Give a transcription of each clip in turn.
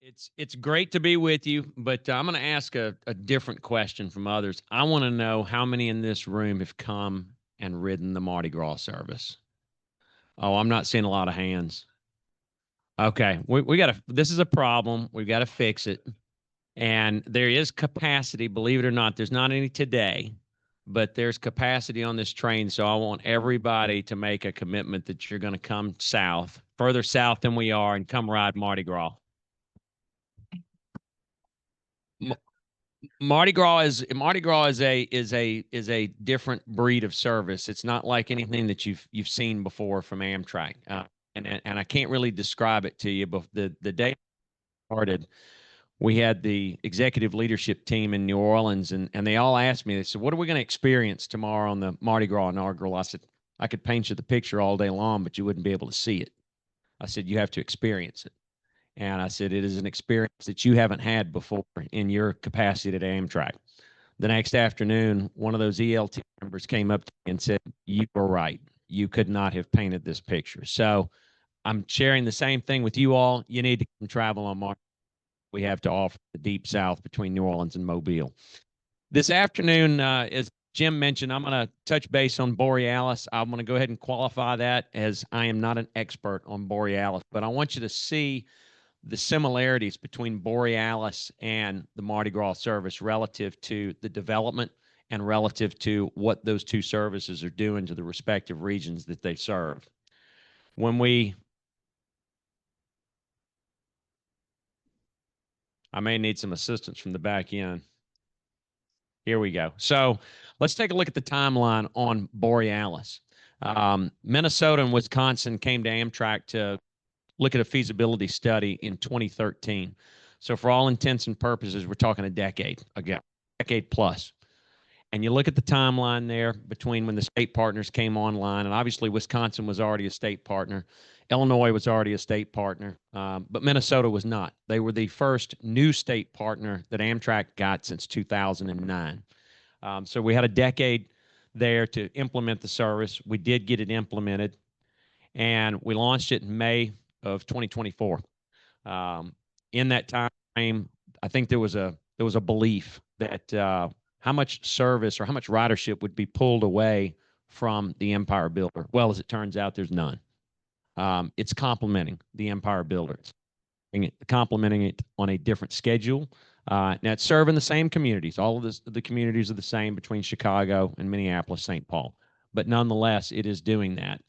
It's great to be with you, but I'm going to ask a different question from others. I want to know how many in this room have come and ridden the Mardi Gras service. Oh, I'm not seeing a lot of hands. Okay, we got to. This is a problem. We've got to fix it. And there is capacity, believe it or not. There's not any today, but there's capacity on this train. So I want everybody to make a commitment that you're going to come south, further south than we are, and come ride Mardi Gras. Mardi Gras is a different breed of service. It's not like anything that you've seen before from Amtrak, and I can't really describe it to you. But the day I started, we had the executive leadership team in New Orleans, and they all asked me. They said, "What are we going to experience tomorrow on the Mardi Gras inaugural?" I said, "I could paint you the picture all day long, but you wouldn't be able to see it." I said, "You have to experience it." And I said, "It is an experience that you haven't had before in your capacity at Amtrak." The next afternoon, one of those ELT members came up to me and said, "You were right. You could not have painted this picture." So I'm sharing the same thing with you all. You need to come travel on March. We have to offer the Deep South between New Orleans and Mobile. This afternoon, as Jim mentioned, I'm going to touch base on Borealis. I'm going to go ahead and qualify that, as I am not an expert on Borealis, but I want you to see the similarities between Borealis and the Mardi Gras service relative to the development and relative to what those two services are doing to the respective regions that they serve. I may need some assistance from the back end. Here we go. So let's take a look at the timeline on Borealis. Minnesota and Wisconsin came to Amtrak to look at a feasibility study in 2013. So for all intents and purposes, we're talking a decade ago, decade plus. And you look at the timeline there between when the state partners came online, and obviously Wisconsin was already a state partner. Illinois was already a state partner, but Minnesota was not. They were the first new state partner that Amtrak got since 2009. So we had a decade there to implement the service. We did get it implemented, and we launched it in May of 2024. In that time frame, I think there was a belief that how much service or how much ridership would be pulled away from the Empire Builder. Well, as it turns out, there's none. It's complementing the Empire Builder, complementing it on a different schedule. Now, it's serving the same communities. All of the communities are the same between Chicago and Minneapolis, St. Paul. But nonetheless, it is doing that.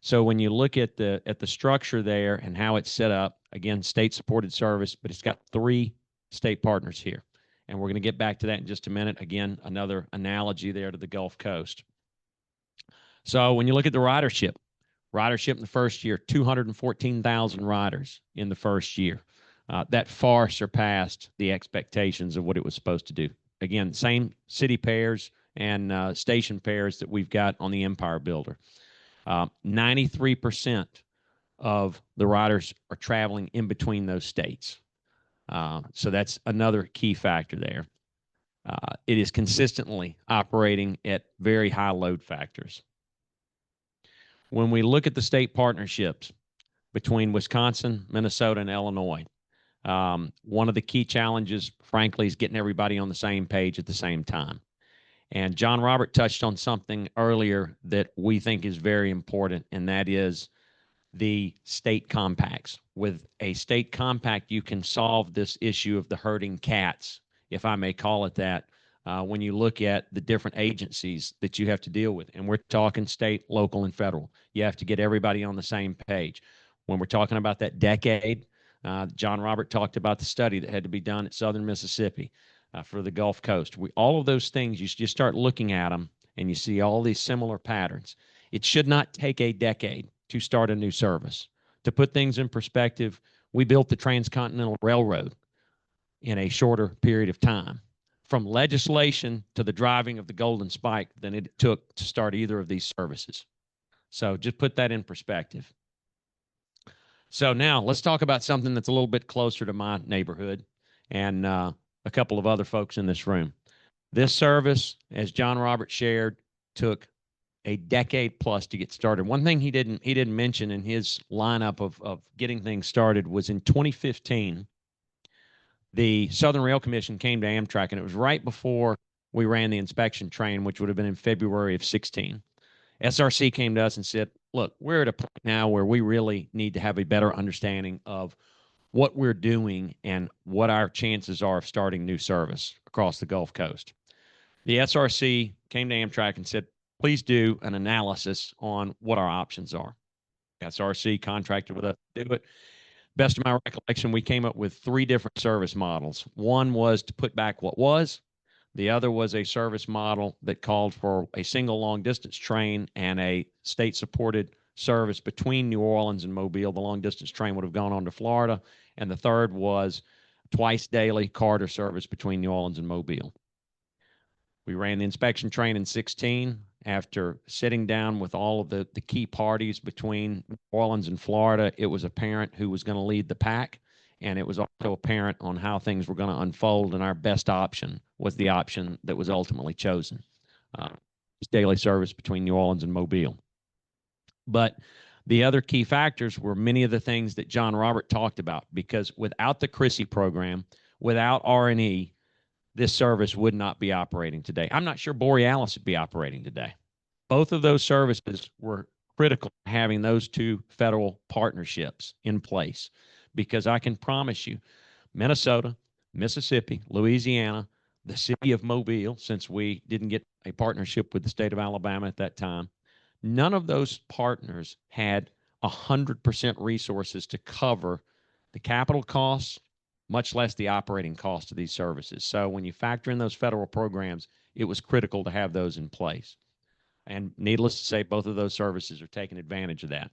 So when you look at the structure there and how it's set up, again, state-supported service, but it's got 3 state partners here. And we're going to get back to that in just a minute. Again, another analogy there to the Gulf Coast. So when you look at the ridership in the first year, 214,000 riders in the first year. That far surpassed the expectations of what it was supposed to do. Again, same city pairs and station pairs that we've got on the Empire Builder. 93% of the riders are traveling in between those states. So that's another key factor there. It is consistently operating at very high load factors. When we look at the state partnerships between Wisconsin, Minnesota, and Illinois, one of the key challenges, frankly, is getting everybody on the same page at the same time. And John Robert touched on something earlier that we think is very important, and that is the state compacts. With a state compact, you can solve this issue of the herding cats, if I may call it that, when you look at the different agencies that you have to deal with. And we're talking state, local, and federal. You have to get everybody on the same page. When we're talking about that decade, John Robert talked about the study that had to be done at Southern Mississippi for the Gulf Coast. All of those things, you start looking at them, and you see all these similar patterns. It should not take a decade to start a new service. To put things in perspective, we built the Transcontinental Railroad in a shorter period of time, from legislation to the driving of the Golden Spike, than it took to start either of these services. So just put that in perspective. So now let's talk about something that's a little bit closer to my neighborhood and a couple of other folks in this room. This service, as John Roberts shared, took a decade plus to get started. One thing he didn't mention in his lineup of getting things started was in 2015, the Southern Rail Commission came to Amtrak, and it was right before we ran the inspection train, which would have been in February of 16. SRC came to us and said, look, we're at a point now where we really need to have a better understanding of what we're doing and what our chances are of starting new service across the Gulf Coast. The SRC came to Amtrak and said, please do an analysis on what our options are. SRC contracted with us to do it. Best of my recollection, we came up with 3 different service models. One was to put back what was. The other was a service model that called for a single long distance train and a state supported service between New Orleans and Mobile. The long distance train would have gone on to Florida. And the third was twice daily corridor service between New Orleans and Mobile. We ran the inspection train in 16. After sitting down with all of the key parties between New Orleans and Florida, it was apparent who was going to lead the pack. And it was also apparent on how things were going to unfold. And our best option was the option that was ultimately chosen. Daily service between New Orleans and Mobile. But the other key factors were many of the things that John Robert talked about, because without the Chrissy program, without R&E, this service would not be operating today. I'm not sure Borealis would be operating today. Both of those services were critical to having those 2 federal partnerships in place, because I can promise you, Minnesota, Mississippi, Louisiana, the city of Mobile, since we didn't get a partnership with the state of Alabama at that time, none of those partners had 100% resources to cover the capital costs, much less the operating cost of these services. So when you factor in those federal programs, it was critical to have those in place. And needless to say, both of those services are taking advantage of that.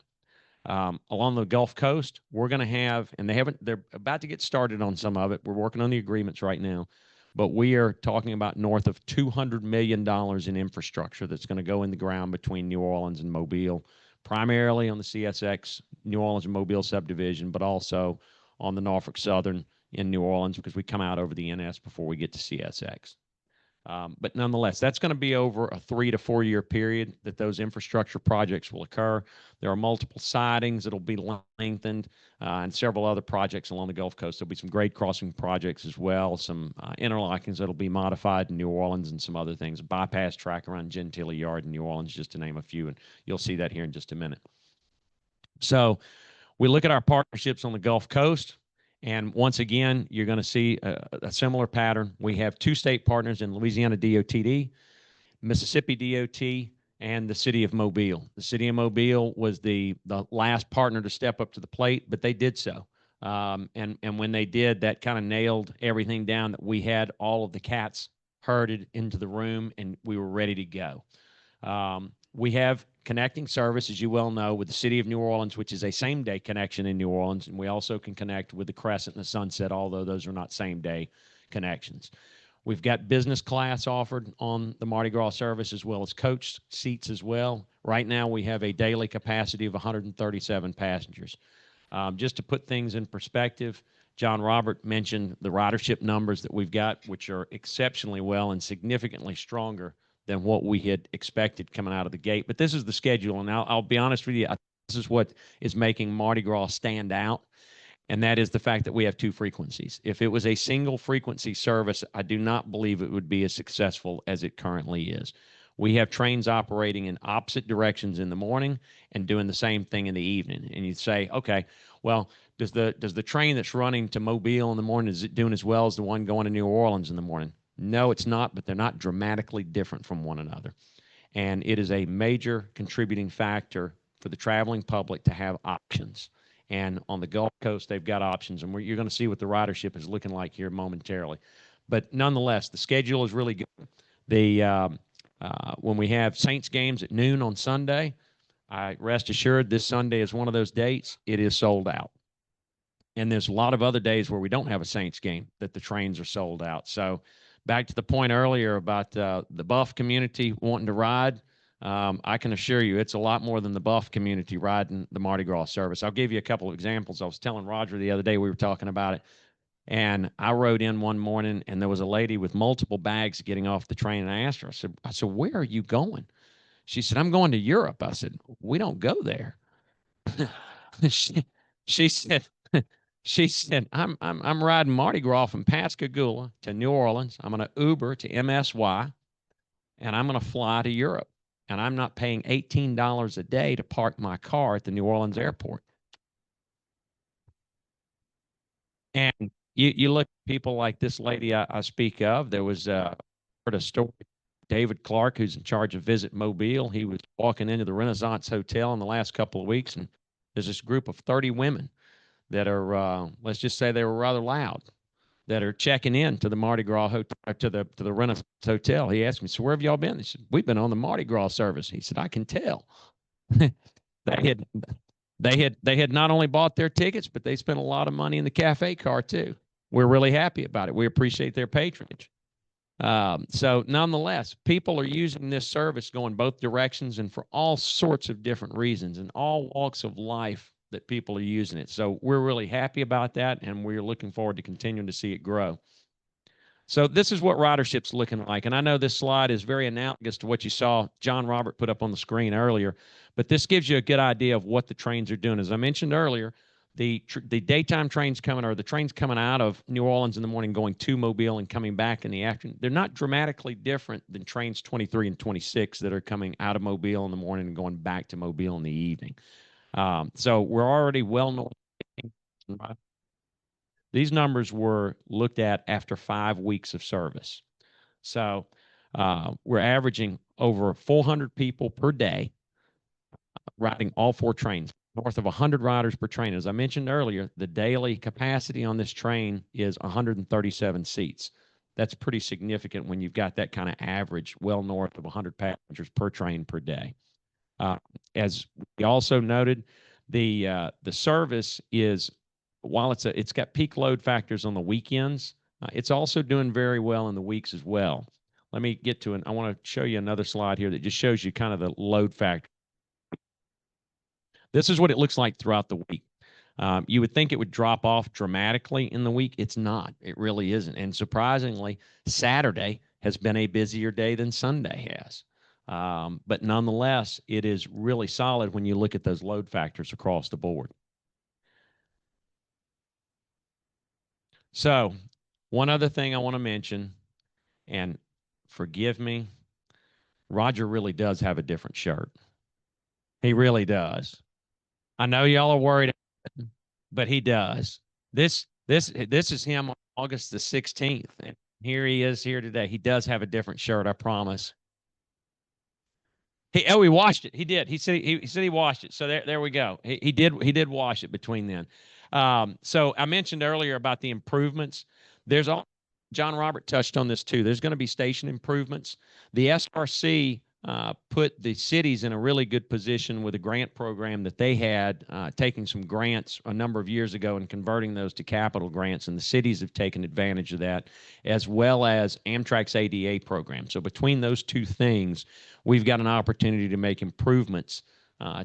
Along the Gulf Coast, we're going to have, and they're about to get started on some of it. We're working on the agreements right now, but we are talking about north of $200 million in infrastructure that's going to go in the ground between New Orleans and Mobile, primarily on the CSX New Orleans and Mobile subdivision, but also on the Norfolk Southern in New Orleans, because we come out over the NS before we get to CSX. But nonetheless, that's going to be over a 3 to 4 year period that those infrastructure projects will occur. There are multiple sidings that will be lengthened, and several other projects along the Gulf Coast. There'll be some grade crossing projects as well, some interlockings that'll be modified in New Orleans, and some other things. A bypass track around Gentilly Yard in New Orleans, just to name a few, and you'll see that here in just a minute. So we look at our partnerships on the Gulf Coast. And once again, you're going to see a similar pattern. We have 2 state partners in Louisiana DOTD, Mississippi DOT, and the city of Mobile. The city of Mobile was the last partner to step up to the plate, but they did so. And when they did, that kind of nailed everything down, that we had all of the cats herded into the room and we were ready to go. We have connecting service, as you well know, with the city of New Orleans, which is a same-day connection in New Orleans, and we also can connect with the Crescent and the Sunset, although those are not same-day connections. We've got business class offered on the Mardi Gras service, as well as coach seats as well. Right now, we have a daily capacity of 137 passengers. Just to put things in perspective, John Robert mentioned the ridership numbers that we've got, which are exceptionally well and significantly stronger than what we had expected coming out of the gate. But this is the schedule, and I'll be honest with you, this is what is making Mardi Gras stand out, and that is the fact that we have 2 frequencies. If it was a single frequency service, I do not believe it would be as successful as it currently is. We have trains operating in opposite directions in the morning and doing the same thing in the evening. And you'd say, okay, well, does the train that's running to Mobile in the morning, is it doing as well as the one going to New Orleans in the morning? No, it's not, but they're not dramatically different from one another. And it is a major contributing factor for the traveling public to have options. And on the Gulf Coast, they've got options, and you're going to see what the ridership is looking like here momentarily. But nonetheless, the schedule is really good. When we have Saints games at noon on Sunday, I rest assured this Sunday is one of those dates. It is sold out. And there's a lot of other days where we don't have a Saints game that the trains are sold out. So back to the point earlier about the Buff community wanting to ride, I can assure you it's a lot more than the Buff community riding the Mardi Gras service. I'll give you a couple of examples. I was telling Roger the other day, we were talking about it, and I rode in one morning, and there was a lady with multiple bags getting off the train, and I asked her, I said, where are you going? She said, I'm going to Europe. I said, we don't go there. she, she said, she said, I'm riding Mardi Gras from Pascagoula to New Orleans. I'm going to Uber to MSY, and I'm going to fly to Europe. And I'm not paying $18 a day to park my car at the New Orleans airport. And you look at people like this lady I speak of. There was heard a story. David Clark, who's in charge of Visit Mobile, he was walking into the Renaissance Hotel in the last couple of weeks, and there's this group of 30 women that are, let's just say they were rather loud, that are checking in to the Mardi Gras hotel, to the Renaissance Hotel. He asked me, so where have y'all been? They said, we've been on the Mardi Gras service. He said, I can tell. they had they had not only bought their tickets, but they spent a lot of money in the cafe car too. We're really happy about it. We appreciate their patronage. So nonetheless, people are using this service going both directions and for all sorts of different reasons and all walks of life that people are using it. So we're really happy about that, and we're looking forward to continuing to see it grow. So this is what ridership's looking like. And I know this slide is very analogous to what you saw John Robert put up on the screen earlier, but this gives you a good idea of what the trains are doing. As I mentioned earlier, the daytime trains coming, or the trains coming out of New Orleans in the morning going to Mobile and coming back in the afternoon, they're not dramatically different than trains 23 and 26 that are coming out of Mobile in the morning and going back to Mobile in the evening. So we're already well north. These numbers were looked at after 5 weeks of service. So we're averaging over 400 people per day riding all 4 trains, north of 100 riders per train. As I mentioned earlier, the daily capacity on this train is 137 seats. That's pretty significant when you've got that kind of average, well north of 100 passengers per train per day. As we also noted, the service is, while it's got peak load factors on the weekends, it's also doing very well in the weeks as well. Let me get to it. I want to show you another slide here that just shows you kind of the load factor. This is what it looks like throughout the week. You would think it would drop off dramatically in the week. It's not. It really isn't. And surprisingly, Saturday has been a busier day than Sunday has. But nonetheless, it is really solid when you look at those load factors across the board. So one other thing I want to mention, and forgive me, Roger really does have a different shirt. He really does. I know y'all are worried, but he does. This is him on August the 16th. And here he is here today. He does have a different shirt, I promise. He washed it. He did. He said he washed it. So there we go. He did wash it between then. So I mentioned earlier about the improvements. There's all John Robert touched on this too. There's going to be station improvements. The SRC put the cities in a really good position with a grant program that they had, taking some grants a number of years ago and converting those to capital grants, and the cities have taken advantage of that, as well as Amtrak's ADA program. So between those two things, we've got an opportunity to make improvements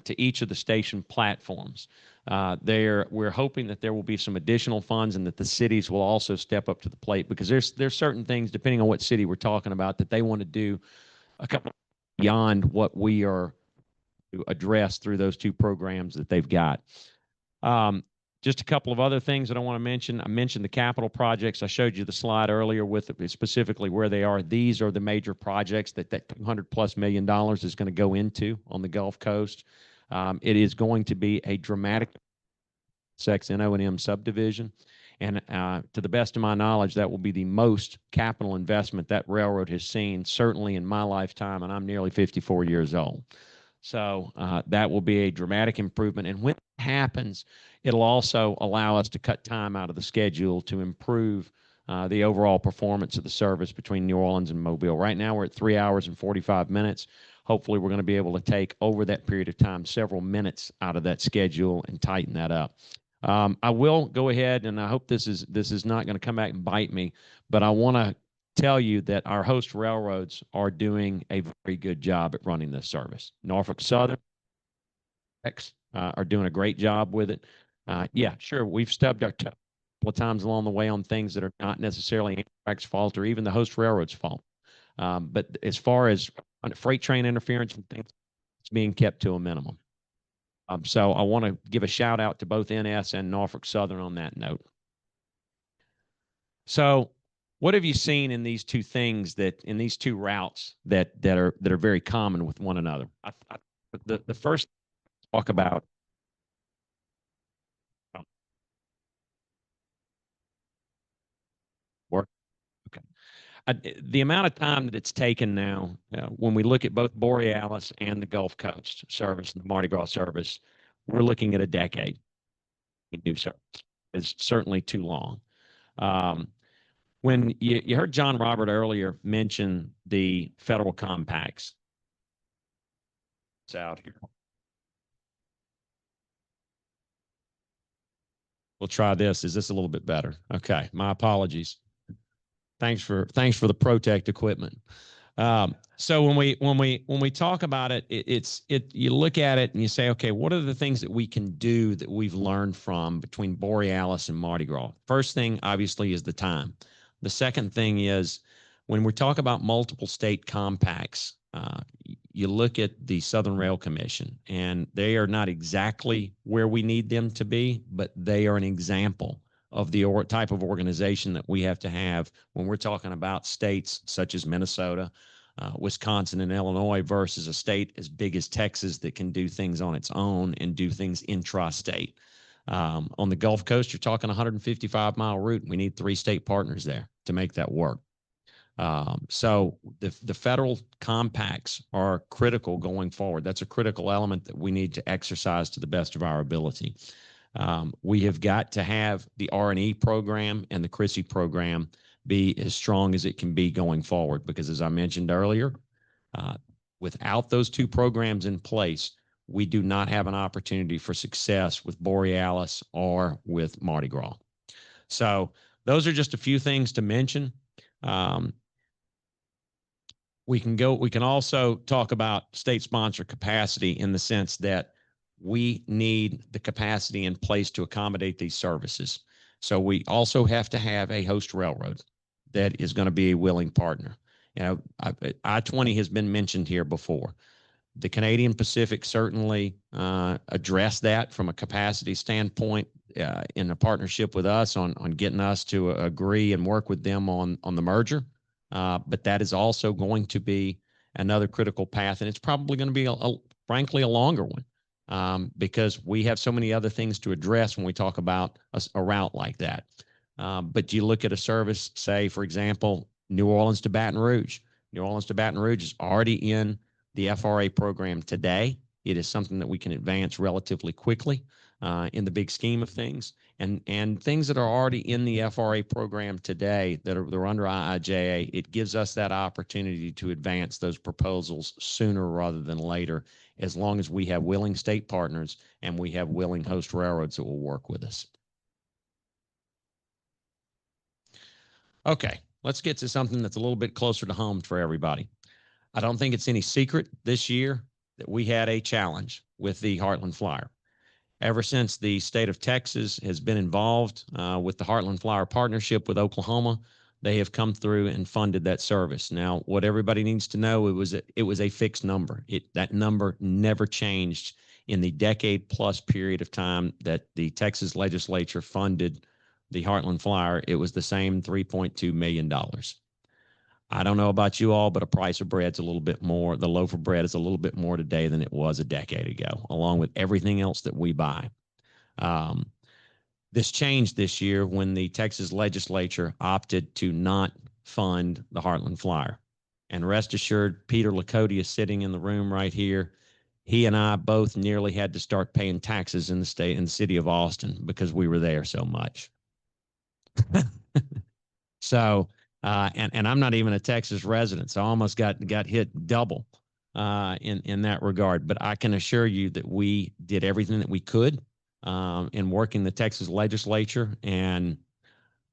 to each of the station platforms. We're hoping that there will be some additional funds and that the cities will also step up to the plate, because there's certain things, depending on what city we're talking about, that they want to do a couple beyond what we are to address through those two programs that they've got. Just a couple of other things that I want to mention. I mentioned the capital projects. I showed you the slide earlier with specifically where they are. These are the major projects that $200+ million is going to go into on the Gulf Coast. It is going to be a dramatic O&M subdivision. And to the best of my knowledge, that will be the most capital investment that railroad has seen, certainly in my lifetime, and I'm nearly 54 years old. So that will be a dramatic improvement. And when it happens, it'll also allow us to cut time out of the schedule to improve the overall performance of the service between New Orleans and Mobile. Right now, we're at 3 hours and 45 minutes. Hopefully, we're going to be able to take, over that period of time, several minutes out of that schedule and tighten that up. I will go ahead, and I hope this is not going to come back and bite me, but I want to tell you that our host railroads are doing a very good job at running this service. Norfolk Southern are doing a great job with it. Yeah, sure, we've stubbed our toe a couple of times along the way on things that are not necessarily Amtrak's fault or even the host railroad's fault. But as far as freight train interference and things, it's being kept to a minimum. So I want to give a shout out to both NS and Norfolk Southern on that note. So what have you seen in these two things in these two routes that are very common with one another? The first talk about work. Okay. The amount of time that it's taken now, when we look at both Borealis and the Gulf Coast service, the Mardi Gras service, we're looking at a decade in new service. It's certainly too long. When you heard John Robert earlier mention the federal compacts, it's out here. We'll try this. Is this a little bit better? Okay. My apologies. Thanks for the Protect equipment. So when we talk about it, you look at it and you say, okay, what are the things that we can do that we've learned from between Borealis and Mardi Gras? First thing, obviously, is the time. The second thing is when we talk about multiple state compacts, you look at the Southern Rail Commission, and they are not exactly where we need them to be, but they are an example of the type of organization that we have to have when we're talking about states such as Minnesota, Wisconsin, and Illinois versus a state as big as Texas that can do things on its own and do things intra-state. On the Gulf Coast, you're talking 155-mile route. We need 3 state partners there to make that work. So the federal compacts are critical going forward. That's a critical element that we need to exercise to the best of our ability. We have got to have the R&E program and the CRISI program be as strong as it can be going forward, because as I mentioned earlier, without those 2 programs in place, we do not have an opportunity for success with Borealis or with Mardi Gras. So those are just a few things to mention. We can also talk about state sponsor capacity in the sense that we need the capacity in place to accommodate these services. So we also have to have a host railroad that is going to be a willing partner. You know, I-20 has been mentioned here before. The Canadian Pacific certainly addressed that from a capacity standpoint in a partnership with us on getting us to agree and work with them on the merger. But that is also going to be another critical path, and it's probably going to be, frankly, a longer one because we have so many other things to address when we talk about a route like that. But you look at a service, say, for example, New Orleans to Baton Rouge. New Orleans to Baton Rouge is already in the FRA program today. It is something that we can advance relatively quickly in the big scheme of things. And things that are already in the FRA program today that are under IIJA, it gives us that opportunity to advance those proposals sooner rather than later, as long as we have willing state partners and we have willing host railroads that will work with us. Okay, let's get to something that's a little bit closer to home for everybody. I don't think it's any secret this year that we had a challenge with the Heartland Flyer. Ever since the state of Texas has been involved with the Heartland Flyer partnership with Oklahoma, they have come through and funded that service. Now, what everybody needs to know, it was a fixed number. That number never changed in the decade-plus period of time that the Texas legislature funded the Heartland Flyer. It was the same $3.2 million. I don't know about you all, but a price of bread's a little bit more. The loaf of bread is a little bit more today than it was a decade ago, along with everything else that we buy. This changed this year when the Texas legislature opted to not fund the Heartland Flyer. And rest assured, Peter Lakota is sitting in the room right here. He and I both nearly had to start paying taxes in the city of Austin because we were there so much. So, and I'm not even a Texas resident, so I almost got hit double in that regard. But I can assure you that we did everything that we could in working the Texas legislature. And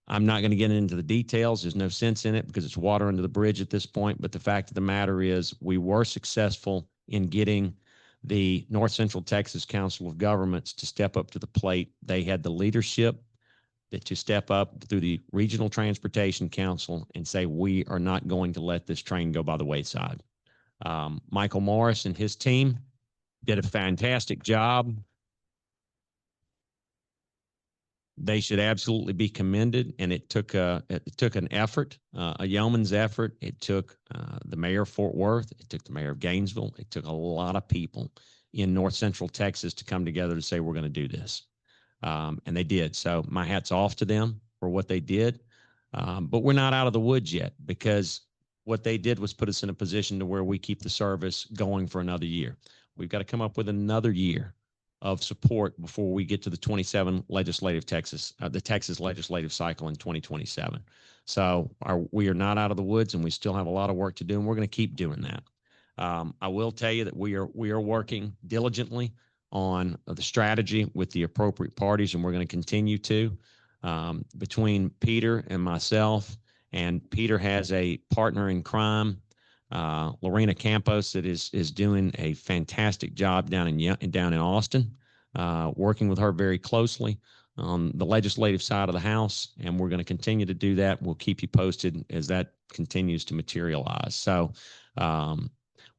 I'm not going to get into the details. There's no sense in it because it's water under the bridge at this point. But the fact of the matter is we were successful in getting the North Central Texas Council of Governments to step up to the plate. They had the leadership that to step up through the Regional Transportation Council and say, we are not going to let this train go by the wayside. Michael Morris and his team did a fantastic job. They should absolutely be commended, and it took an effort, a yeoman's effort. It took the mayor of Fort Worth. It took the mayor of Gainesville. It took a lot of people in North Central Texas to come together to say, we're going to do this. And they did. So my hat's off to them for what they did. But we're not out of the woods yet, because what they did was put us in a position to where we keep the service going for another year. We've got to come up with another year of support before we get to the 27 legislative the Texas legislative cycle in 2027. So we are not out of the woods, and we still have a lot of work to do, and we're going to keep doing that. I will tell you that we are working diligently on the strategy with the appropriate parties, and we're going to continue to, between Peter and myself. And Peter has a partner in crime, Lorena Campos, that is doing a fantastic job down in Austin, working with her very closely on the legislative side of the House, and we're going to continue to do that. We'll keep you posted as that continues to materialize. So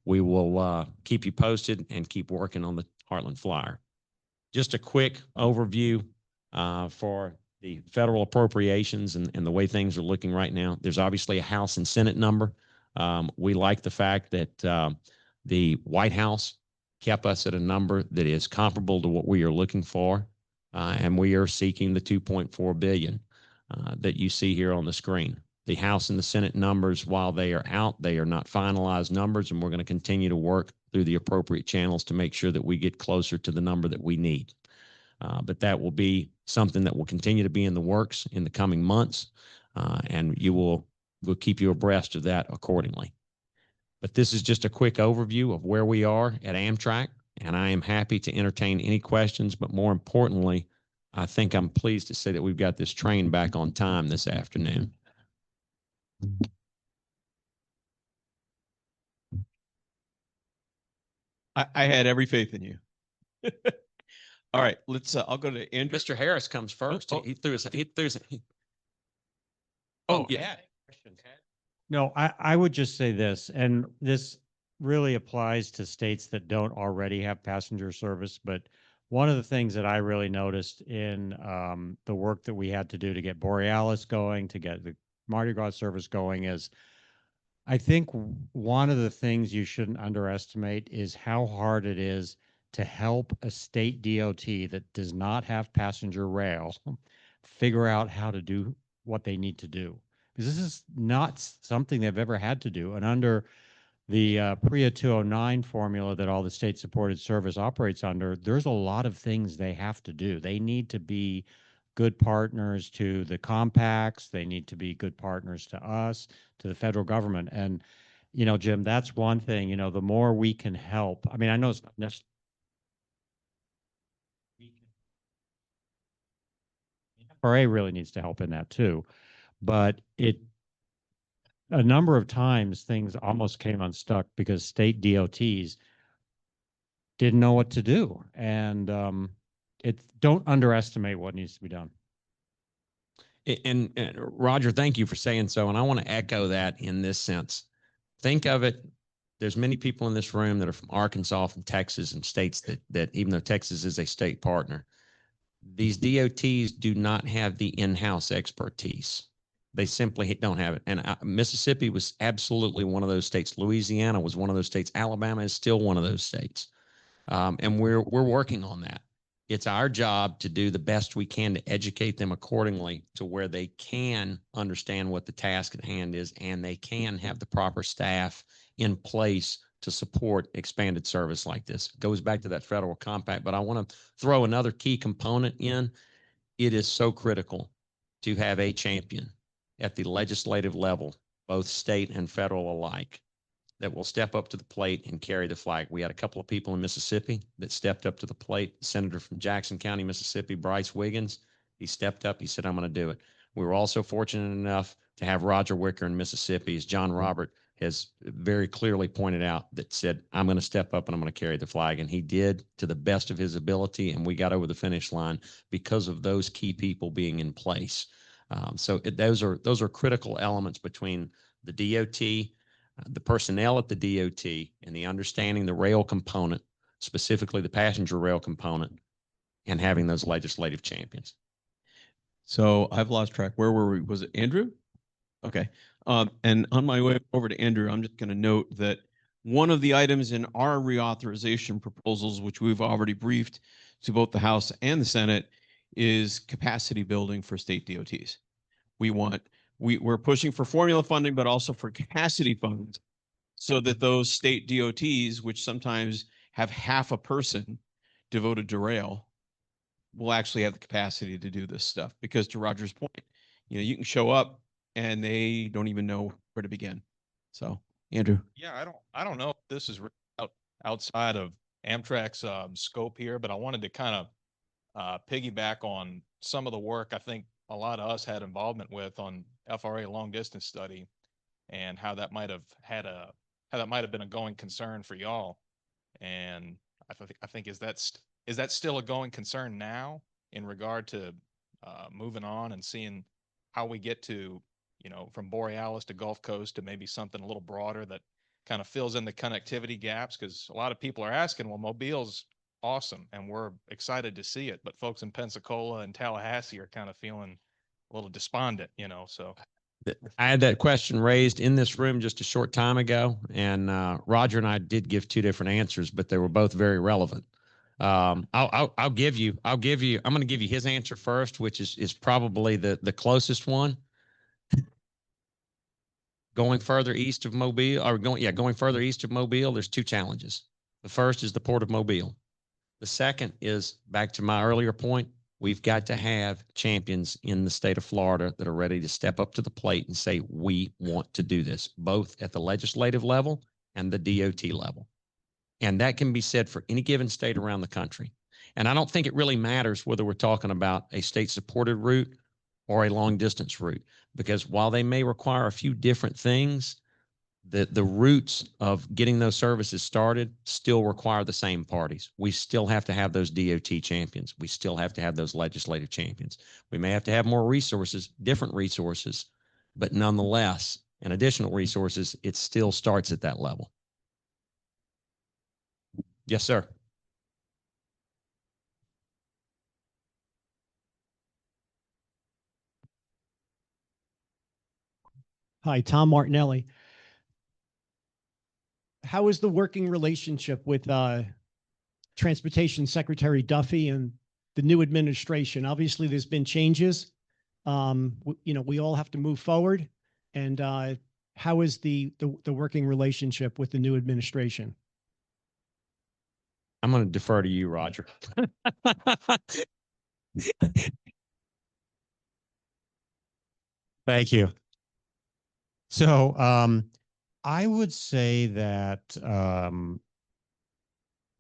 we will keep you posted and keep working on the Heartland Flyer. Just a quick overview for the federal appropriations and the way things are looking right now. There's obviously a House and Senate number. We like the fact that the White House kept us at a number that is comparable to what we are looking for, and we are seeking the $2.4 billion that you see here on the screen. The House and the Senate numbers, while they are out, they are not finalized numbers, and we're going to continue to work through the appropriate channels to make sure that we get closer to the number that we need. But that will be something that will continue to be in the works in the coming months, and we'll keep you abreast of that accordingly. But this is just a quick overview of where we are at Amtrak, and I am happy to entertain any questions. But more importantly, I think I'm pleased to say that we've got this train back on time this afternoon. I had every faith in you. All right, let's. I'll go to Andrew. Mr. Harris comes first. Oh. He threw his. Oh, yeah. No, I would just say this, and this really applies to states that don't already have passenger service. But one of the things that I really noticed in the work that we had to do to get Borealis going, to get the Mardi Gras service going, is I think one of the things you shouldn't underestimate is how hard it is to help a state DOT that does not have passenger rail figure out how to do what they need to do. Because this is not something they've ever had to do. And under the PREA 209 formula that all the state-supported service operates under, there's a lot of things they have to do. They need to be good partners to the compacts. They need to be good partners to us, to the federal government. And, you know, Jim, that's one thing, you know, the more we can help. I mean, I know it's not necessarily. FRA really needs to help in that too. But a number of times things almost came unstuck because state DOTs didn't know what to do. And don't underestimate what needs to be done. And Roger, thank you for saying so. And I want to echo that in this sense. Think of it. There's many people in this room that are from Arkansas, from Texas, and states that even though Texas is a state partner, these DOTs do not have the in-house expertise. They simply don't have it. And Mississippi was absolutely one of those states. Louisiana was one of those states. Alabama is still one of those states. And we're working on that. It's our job to do the best we can to educate them accordingly to where they can understand what the task at hand is, and they can have the proper staff in place to support expanded service like this. It goes back to that federal compact, but I want to throw another key component in. It is so critical to have a champion at the legislative level, both state and federal alike, that will step up to the plate and carry the flag. We had a couple of people in Mississippi that stepped up to the plate. The senator from Jackson County, Mississippi, Bryce Wiggins, he stepped up. He said, I'm going to do it. We were also fortunate enough to have Roger Wicker in Mississippi, as John Robert has very clearly pointed out that said, I'm going to step up and I'm going to carry the flag. And he did to the best of his ability. And we got over the finish line because of those key people being in place. Those are critical elements between the DOT, the personnel at the DOT, and the understanding the rail component, specifically the passenger rail component, and having those legislative champions. So I've lost track. Where were we? Was it Andrew? Okay. And on my way over to Andrew, I'm just going to note that one of the items in our reauthorization proposals, which we've already briefed to both the House and the Senate, is capacity building for state DOTs. We're pushing for formula funding, but also for capacity funds so that those state DOTs, which sometimes have half a person devoted to rail, will actually have the capacity to do this stuff. Because to Roger's point, you can show up and they don't even know where to begin. So, Andrew. Yeah, I don't know if this is outside of Amtrak's scope here, but I wanted to kind of piggyback on some of the work I think a lot of us had involvement with on FRA long distance study, and how that might have been a going concern for y'all. And I think is that still a going concern now in regard to moving on and seeing how we get to, from Borealis to Gulf Coast to maybe something a little broader that kind of fills in the connectivity gaps? Because a lot of people are asking, well, Mobile's awesome and we're excited to see it, but folks in Pensacola and Tallahassee are kind of feeling a little despondent, so. I had that question raised in this room just a short time ago, and Roger and I did give two different answers, but they were both very relevant. I'll give you, I'm going to give you his answer first, which is probably the closest one. Going further east of Mobile, going further east of Mobile, there's two challenges. The first is the Port of Mobile. The second is, back to my earlier point, we've got to have champions in the state of Florida that are ready to step up to the plate and say, we want to do this, both at the legislative level and the DOT level. And that can be said for any given state around the country. And I don't think it really matters whether we're talking about a state-supported route or a long-distance route, because while they may require a few different things, the roots of getting those services started still require the same parties. We still have to have those DOT champions. We still have to have those legislative champions. We may have to have more resources, different resources, but nonetheless, and additional resources, it still starts at that level. Yes, sir. Hi, Tom Martinelli. How is the working relationship with Transportation Secretary Duffy and the new administration? Obviously, there's been changes. We all have to move forward. And how is the working relationship with the new administration? I'm going to defer to you, Roger. Thank you. So I would say that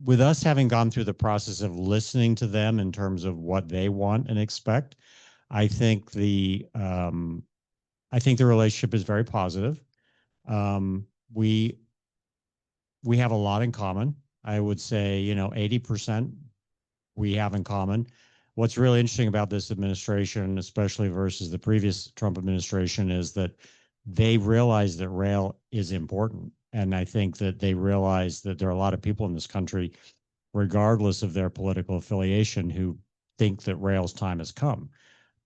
with us having gone through the process of listening to them in terms of what they want and expect, I think the relationship is very positive. We have a lot in common. I would say, 80% we have in common. What's really interesting about this administration, especially versus the previous Trump administration, is that they realize that rail is important. And I think that they realize that there are a lot of people in this country, regardless of their political affiliation, who think that rail's time has come.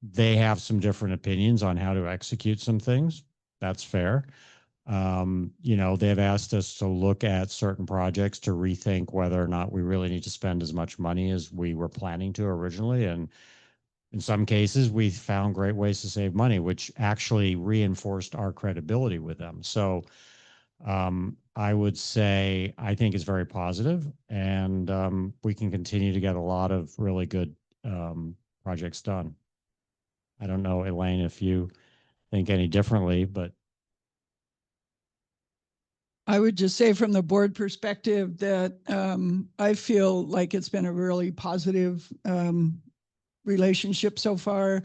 They have some different opinions on how to execute some things. That's fair. They've asked us to look at certain projects to rethink whether or not we really need to spend as much money as we were planning to originally. And in some cases, we found great ways to save money, which actually reinforced our credibility with them. So I would say I think it's very positive, and we can continue to get a lot of really good projects done. I don't know, Elaine, if you think any differently, but I would just say from the board perspective that I feel like it's been a really positive relationship so far.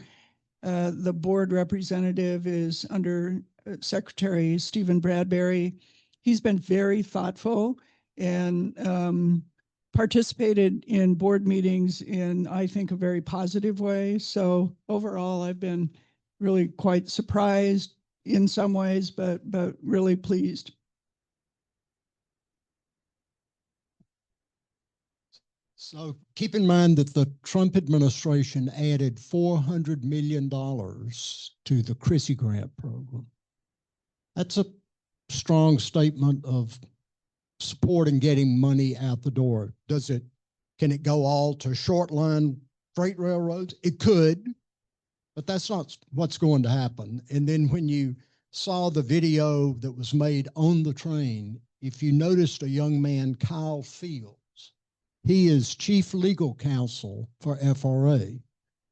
The board representative is under Secretary Stephen Bradbury. He's been very thoughtful and participated in board meetings in, I think, a very positive way. So overall, I've been really quite surprised in some ways, but really pleased. So keep in mind that the Trump administration added $400 million to the Chrissy Grant program. That's a strong statement of support and getting money out the door. Can it go all to short line freight railroads? It could, but that's not what's going to happen. And then when you saw the video that was made on the train, if you noticed a young man, Kyle Fields, he is chief legal counsel for FRA.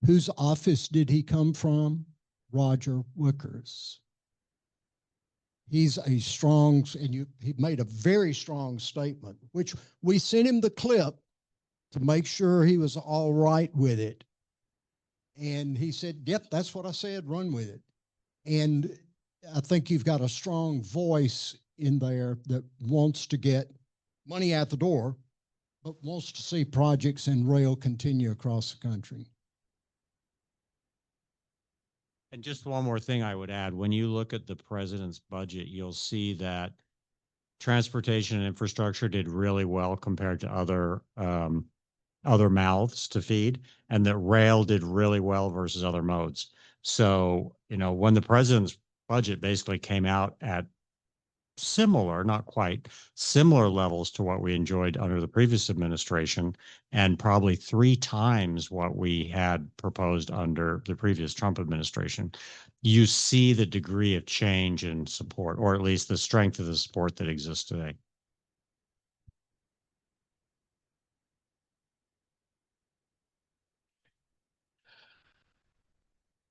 Whose office did he come from? Roger Wickers. He's a strong, and he made a very strong statement, which we sent him the clip to make sure he was all right with it. And he said, yep, that's what I said, run with it. And I think you've got a strong voice in there that wants to get money out the door, but wants to see projects and rail continue across the country. And just one more thing I would add, when you look at the president's budget, you'll see that transportation and infrastructure did really well compared to other mouths to feed, and that rail did really well versus other modes. So, when the president's budget basically came out at similar, not quite similar levels to what we enjoyed under the previous administration, and probably 3 times what we had proposed under the previous Trump administration, you see the degree of change in support, or at least the strength of the support that exists today.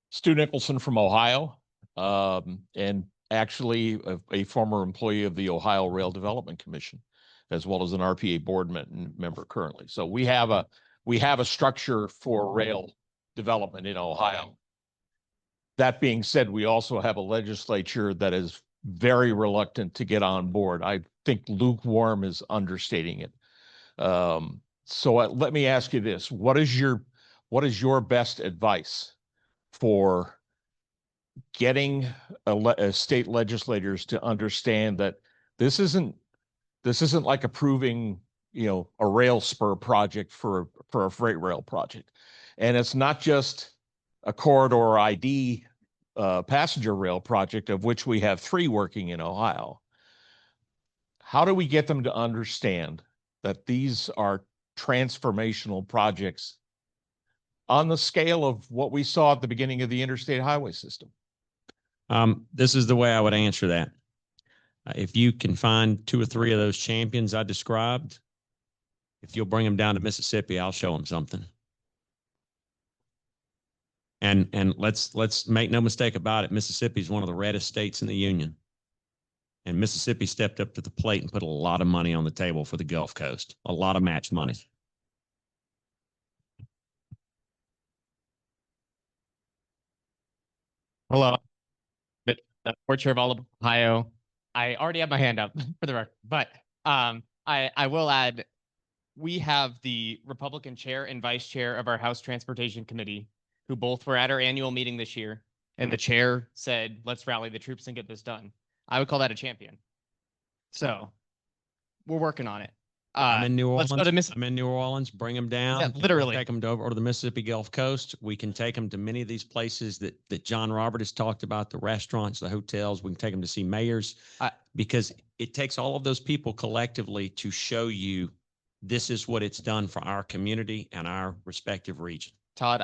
Stu Nicholson from Ohio, and actually a former employee of the Ohio Rail Development Commission, as well as an RPA board member currently. So we have a structure for rail development in Ohio. That being said, we also have a legislature that is very reluctant to get on board. I think lukewarm is understating it. So let me ask you this: what is your best advice for getting state legislators to understand that this isn't like approving, a rail spur project for a freight rail project, and it's not just a corridor ID passenger rail project, of which we have 3 working in Ohio. How do we get them to understand that these are transformational projects on the scale of what we saw at the beginning of the interstate highway system? This is the way I would answer that. If you can find 2 or 3 of those champions I described, if you'll bring them down to Mississippi, I'll show them something. And let's make no mistake about it. Mississippi is one of the reddest states in the union. And Mississippi stepped up to the plate and put a lot of money on the table for the Gulf Coast, a lot of match money. Hello, Board Chair of all of Ohio. I already have my hand up for the record, but I will add, we have the Republican chair and vice chair of our House Transportation Committee, who both were at our annual meeting this year, and the chair said, let's rally the troops and get this done. I would call that a champion. So we're working on it. I'm in New Orleans. Let's go to I'm in New Orleans. Bring them down. Yeah, literally. Take them over to the Mississippi Gulf Coast. We can take them to many of these places that John Robert has talked about, the restaurants, the hotels. We can take them to see mayors, because it takes all of those people collectively to show you this is what it's done for our community and our respective region. Todd,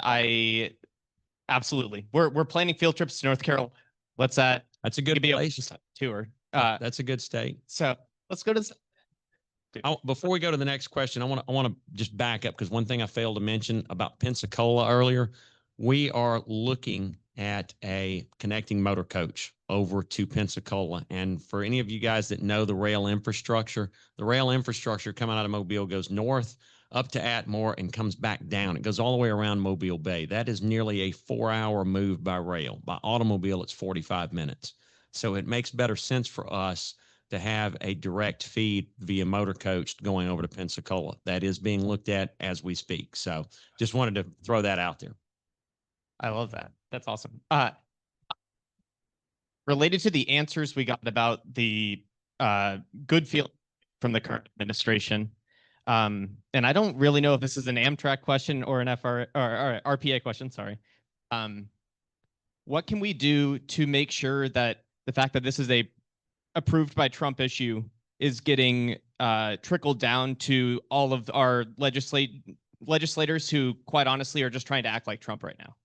absolutely. We're planning field trips to North Carolina. Let's That's a good give you place. a tour. That's a good state. So let's go to. Before we go to the next question, I want to just back up, because one thing I failed to mention about Pensacola earlier, we are looking at a connecting motor coach over to Pensacola. And for any of you guys that know the rail infrastructure coming out of Mobile goes north up to Atmore and comes back down. It goes all the way around Mobile Bay. That is nearly a 4-hour move by rail. By automobile, it's 45 minutes. So it makes better sense for us to have a direct feed via motor coach going over to Pensacola. That is being looked at as we speak. So just wanted to throw that out there. I love that. That's awesome. Related to the answers we got about the good feel from the current administration, and I don't really know if this is an Amtrak question or an or RPA question. Sorry. What can we do to make sure that the fact that this is a approved by Trump issue is getting trickled down to all of our legislators who, quite honestly, are just trying to act like Trump right now?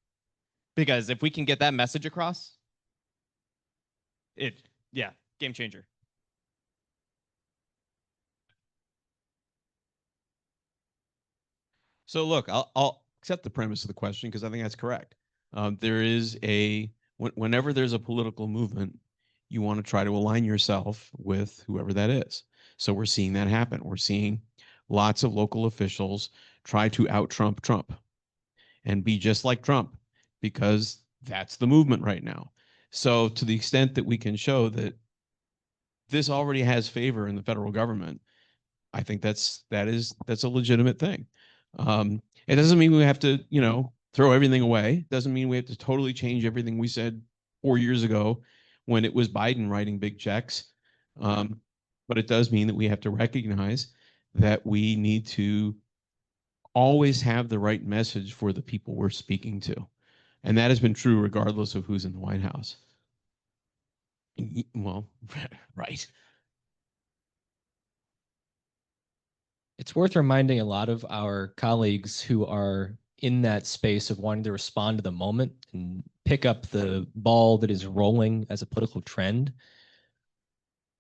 Because if we can get that message across, yeah, game changer. So look, I'll accept the premise of the question because I think that's correct. There is whenever there's a political movement, you want to try to align yourself with whoever that is. So we're seeing that happen. We're seeing lots of local officials try to out-Trump Trump and be just like Trump because that's the movement right now. So to the extent that we can show that this already has favor in the federal government, I think that's a legitimate thing. It doesn't mean we have to, throw everything away. It doesn't mean we have to totally change everything we said 4 years ago when it was Biden writing big checks. But it does mean that we have to recognize that we need to always have the right message for the people we're speaking to. And that has been true regardless of who's in the White House. Well, right. It's worth reminding a lot of our colleagues who are in that space of wanting to respond to the moment and pick up the ball that is rolling as a political trend.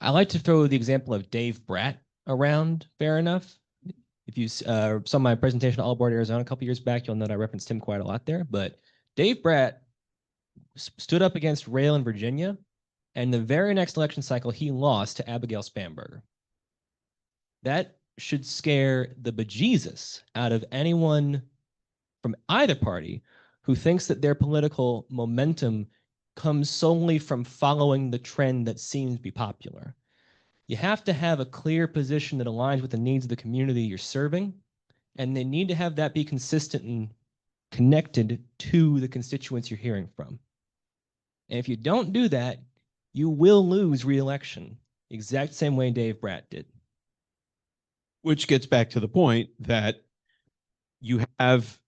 I like to throw the example of Dave Bratt around, fair enough. If you saw my presentation at All Aboard Arizona a couple years back, you'll note I referenced him quite a lot there. But Dave Bratt stood up against rail in Virginia, and the very next election cycle, he lost to Abigail Spanberger. That should scare the bejesus out of anyone from either party who thinks that their political momentum comes solely from following the trend that seems to be popular. You have to have a clear position that aligns with the needs of the community you're serving, and they need to have that be consistent and connected to the constituents you're hearing from. And if you don't do that, you will lose re-election, exact same way Dave Bratt did. Which gets back to the point that you have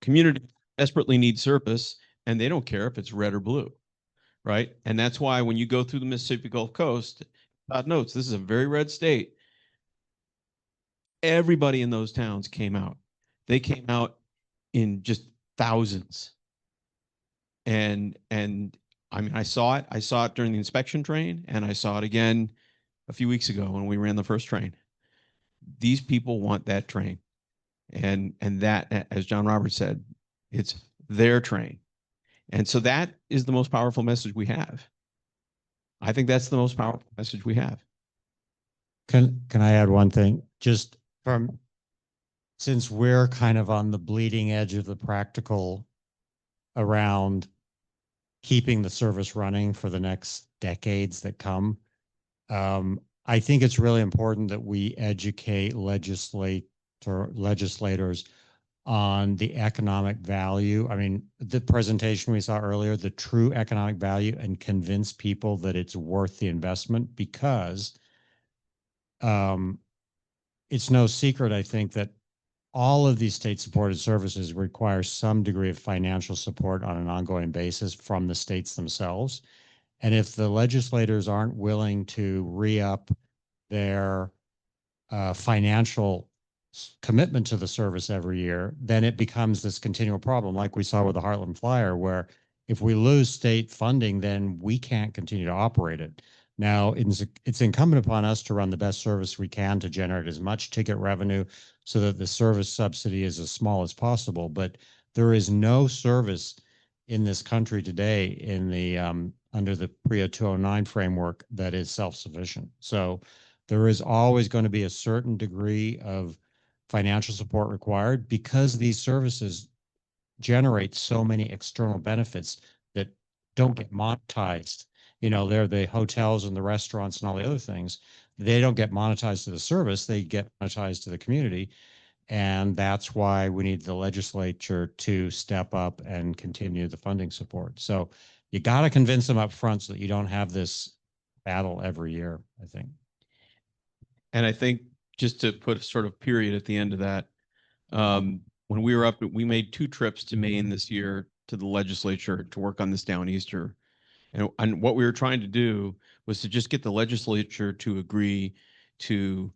community desperately need service, and they don't care if it's red or blue, right? And that's why when you go through the Mississippi Gulf Coast, Todd notes this is a very red state. Everybody in those towns came out. They came out in just thousands. And I mean, I saw it. I saw it during the inspection train, and I saw it again a few weeks ago when we ran the first train. These people want that train. And that, as John Roberts said, it's their train. And so that is the most powerful message we have. I think that's the most powerful message we have. Can I add one thing? Just since we're kind of on the bleeding edge of the practical around keeping the service running for the next decades that come, I think it's really important that we educate legislators on the economic value. I mean, the presentation we saw earlier, the true economic value, and convince people that it's worth the investment, because it's no secret, I think, that all of these state-supported services require some degree of financial support on an ongoing basis from the states themselves. And if the legislators aren't willing to re-up their financial commitment to the service every year, then it becomes this continual problem, like we saw with the Heartland Flyer, where if we lose state funding, then we can't continue to operate it. Now, it's incumbent upon us to run the best service we can to generate as much ticket revenue so that the service subsidy is as small as possible. But there is no service in this country today in the under the PREA 209 framework that is self-sufficient. So there is always going to be a certain degree of financial support required, because these services generate so many external benefits that don't get monetized they're the hotels and the restaurants and all the other things. They don't get monetized to the service, they get monetized to the community. And that's why we need the legislature to step up and continue the funding support. So you got to convince them up front so that you don't have this battle every year, I think. And I think just to put a sort of period at the end of that, when we were up, we made 2 trips to Maine this year to the legislature to work on this Downeaster. And what we were trying to do was to just get the legislature to agree to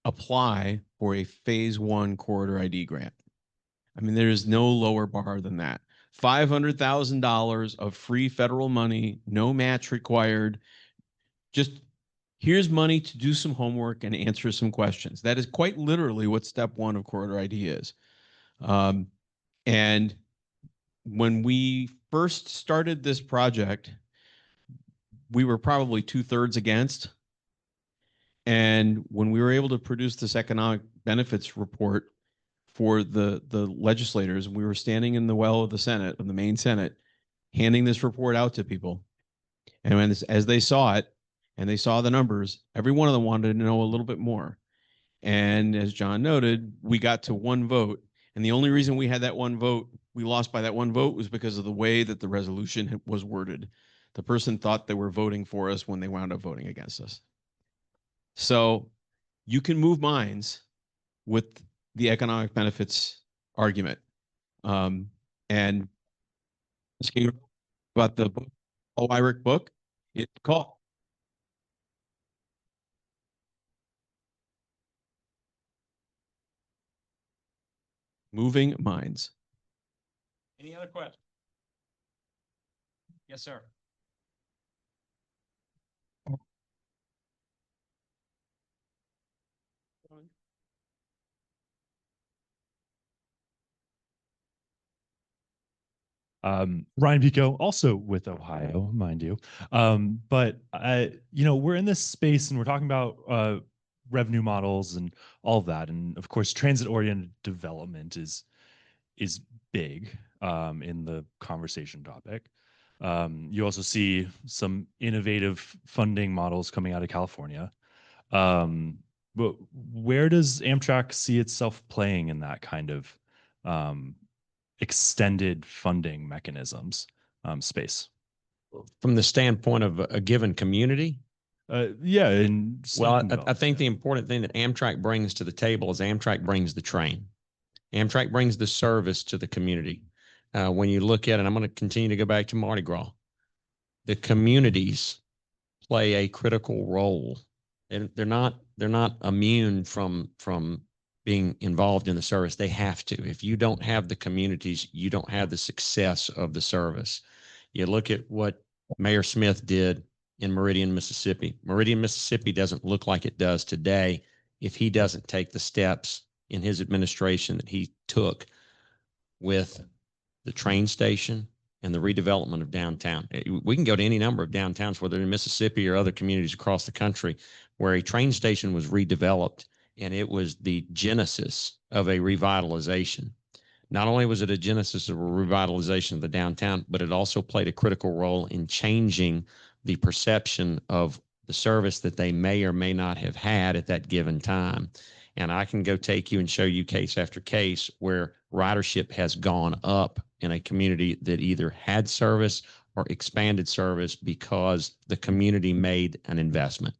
apply for a phase 1 corridor ID grant. I mean, there is no lower bar than that. $500,000 of free federal money, no match required. Just here's money to do some homework and answer some questions. That is quite literally what step 1 of corridor ID is. And when we first started this project, we were probably 2/3 against. And when we were able to produce this economic benefits report for the legislators, we were standing in the well of the Senate, of the Maine Senate, handing this report out to people. And as they saw it and they saw the numbers, every one of them wanted to know a little bit more. And as John noted, we got to 1 vote. And the only reason we had that 1 vote, we lost by that 1 vote, was because of the way that the resolution was worded. The person thought they were voting for us when they wound up voting against us. So you can move minds with the economic benefits argument. And about the Paul Weyrich book, it's called Moving Minds. Any other questions? Yes, sir. Ryan Pico, also with Ohio, mind you. But we're in this space and we're talking about revenue models and all of that. And of course, transit-oriented development is big in the conversation topic. You also see some innovative funding models coming out of California. But where does Amtrak see itself playing in that kind of extended funding mechanisms space? From the standpoint of a given community? Yeah. And well, I think the important thing that Amtrak brings to the table is Amtrak brings the train. Amtrak brings the service to the community. When you look at it, I'm going to continue to go back to Mardi Gras. The communities play a critical role, and they're not immune from being involved in the service. They have to. If you don't have the communities, you don't have the success of the service. You look at what Mayor Smith did in Meridian, Mississippi. Meridian, Mississippi doesn't look like it does today if he doesn't take the steps in his administration that he took with the train station and the redevelopment of downtown. We can go to any number of downtowns, whether in Mississippi or other communities across the country, where a train station was redeveloped, and it was the genesis of a revitalization. Not only was it a genesis of a revitalization of the downtown, but it also played a critical role in changing the perception of the service that they may or may not have had at that given time. And I can go take you and show you case after case where ridership has gone up in a community that either had service or expanded service because the community made an investment.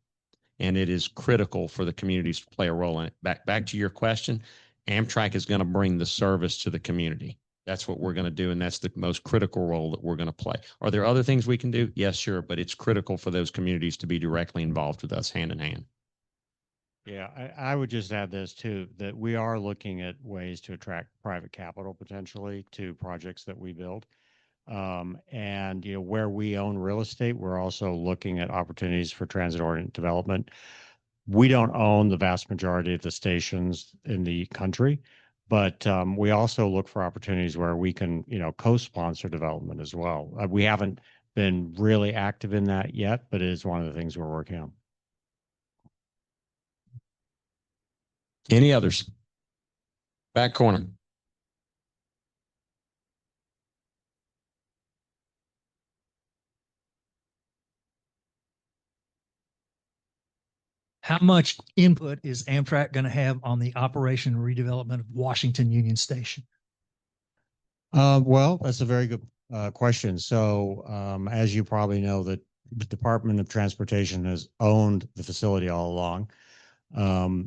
And it is critical for the communities to play a role in it. Back to your question, Amtrak is going to bring the service to the community. That's what we're going to do, and that's the most critical role that we're going to play. Are there other things we can do? Yes, sure, but it's critical for those communities to be directly involved with us hand in hand. Yeah, I would just add this too, that we are looking at ways to attract private capital potentially to projects that we build. And where we own real estate, we're also looking at opportunities for transit-oriented development. We don't own the vast majority of the stations in the country, but we also look for opportunities where we can, co-sponsor development as well. We haven't been really active in that yet, but it is one of the things we're working on. Any others? Back corner. How much input is Amtrak going to have on the operation and redevelopment of Washington Union Station? Well, that's a very good question. So, as you probably know, the Department of Transportation has owned the facility all along.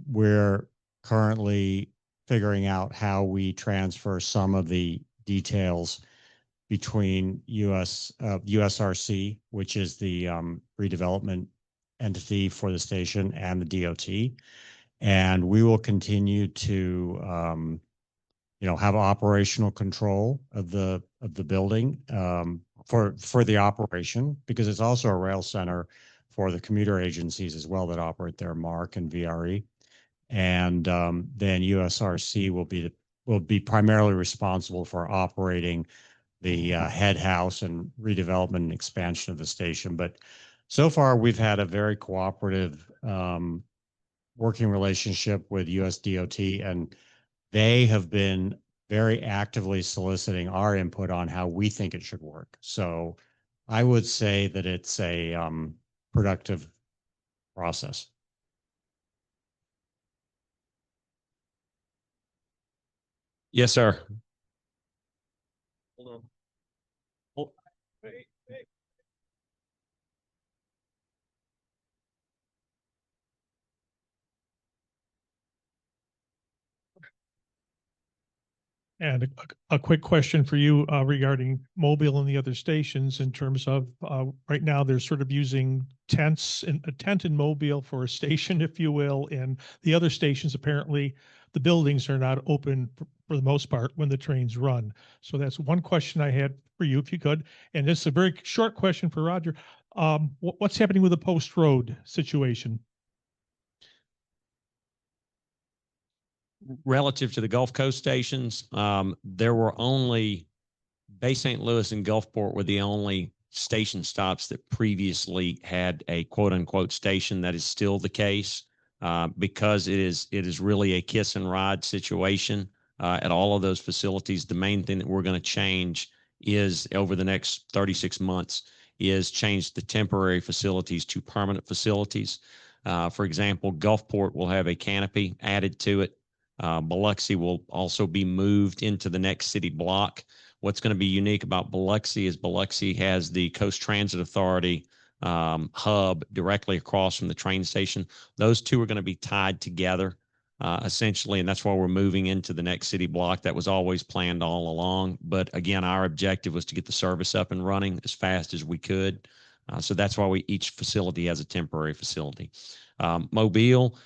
We're currently figuring out how we transfer some of the details between USRC, which is the redevelopment entity for the station, and the DOT. And we will continue to have operational control of the building for the operation, because it's also a rail center for the commuter agencies as well that operate there, MARC and VRE. And then USRC will be primarily responsible for operating the head house and redevelopment and expansion of the station. But so far, we've had a very cooperative working relationship with USDOT, and they have been very actively soliciting our input on how we think it should work. So I would say that it's a productive process. Yes, sir. Hold on. And a quick question for you regarding Mobile and the other stations in terms of right now they're sort of using tents and a tent in Mobile for a station, if you will, and the other stations apparently the buildings are not open for the most part when the trains run. So that's one question I had for you, if you could. And this is a very short question for Roger. What's happening with the Post Road situation? Relative to the Gulf Coast stations, there were only Bay St. Louis and Gulfport were the only station stops that previously had a quote unquote station. That is still the case because it is really a kiss and ride situation at all of those facilities. The main thing that we're going to change is over the next 36 months is change the temporary facilities to permanent facilities. For example, Gulfport will have a canopy added to it. Biloxi will also be moved into the next city block. What's going to be unique about Biloxi is Biloxi has the Coast Transit Authority hub directly across from the train station. Those two are going to be tied together essentially, and that's why we're moving into the next city block. That was always planned all along. But again, our objective was to get the service up and running as fast as we could. So that's why each facility has a temporary facility. Mobile,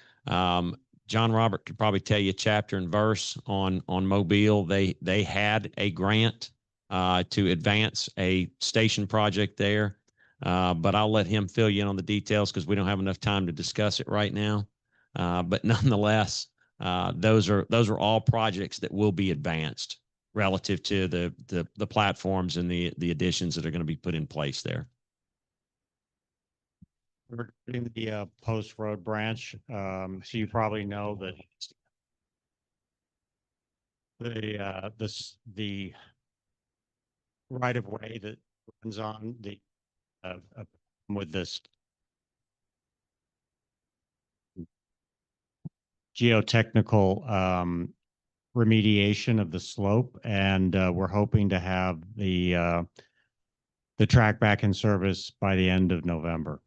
John Robert could probably tell you chapter and verse on Mobile. They had a grant to advance a station project there, but I'll let him fill you in on the details because we don't have enough time to discuss it right now. But nonetheless, those are all projects that will be advanced relative to the platforms and the additions that are going to be put in place there. Regarding the Post Road branch, so you probably know that the right of way that runs on the with this geotechnical remediation of the slope, and we're hoping to have the track back in service by the end of November.